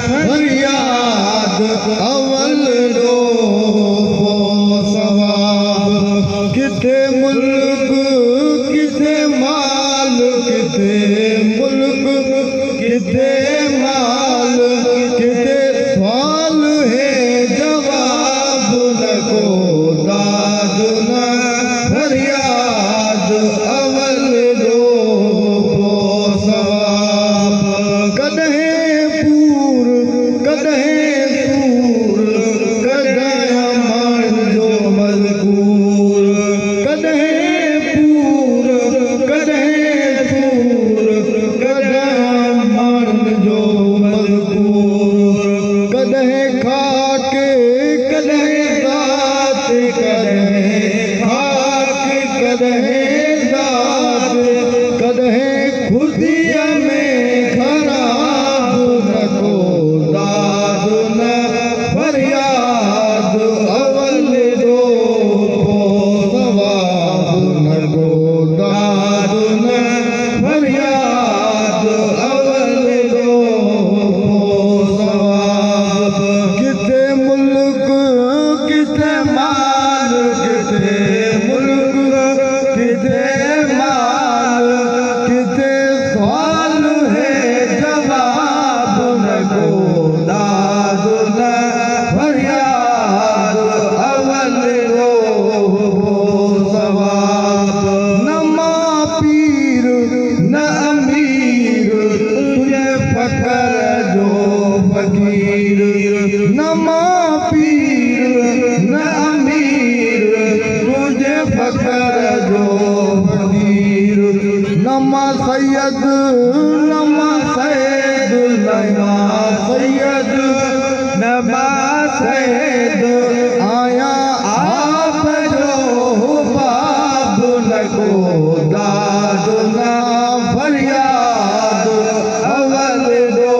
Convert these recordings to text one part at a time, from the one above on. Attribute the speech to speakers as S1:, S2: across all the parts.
S1: फरियाद अवल दो सवाब किथे मुल्क किथे माल किथे मुल्क किथे माल किथे सवाल है जवाब न को दाद न फरियाद अवल दो सवाब कदहे पूर कदहे सूर कदह अमन जो मज़कूर कदहे पूर कदहे सूर कदह अमन जो मज़कूर कदहे खाक कदहे दात कदहे खाक कदहे दात कदहे खुदिया में खराब न को दाद न फरियाद अवल दो सवाब न को दाद न फरियाद अवल दो सवाब किथे मुल्क किथे माल किथे मुल्क किथे माल किथे सवाल है जवाब न को दाद न फरियाद अवल दो सवाब न मां पीर न अमीर तुझे फकर जो फकीर न मां पीर न अमीर तुझे फकर जो फकीर न मां सैयद न मां सैद न मां सैयद न मां सैद आया आप जो बाब न को दाद न फरियाद अवल दो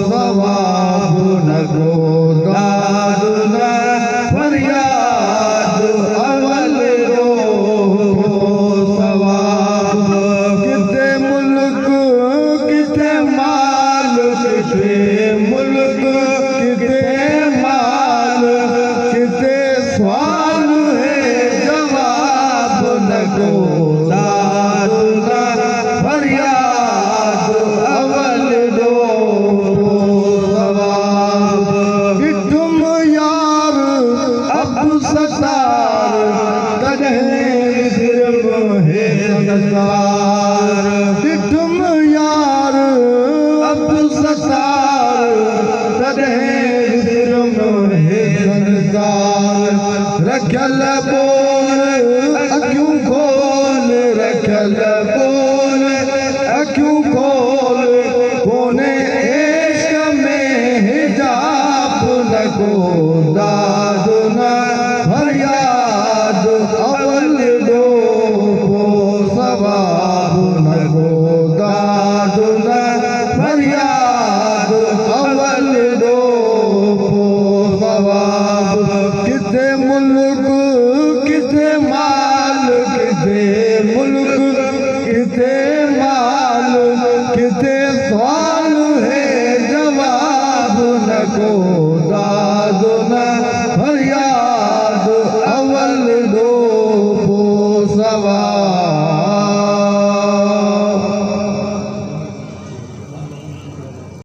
S1: सवाब न को दाद न फरियाद अवल दो सवाब किथे मुल्क किथे माल किथे मुल्क किथे माल किथे सवाल है जवाब न को दाद न फरियाद अवल दो सवाब इठुम यार अब्दु सत्तार कदहे सिर्फ है संसार इठुम यार अब्दु सत्तार कदहे सिर्फ है संसार रखल बोल अक्यों खोल रखल बोल अक्यों खोल कोने इश्क में हिजाब न को दाद न फरियाद अवल दो सवाब न को दाद न फरियाद अवल दो सवाब किथे मुल्क किथे माल किथे मुल्क किथे माल किथे सवाल है जवाब न को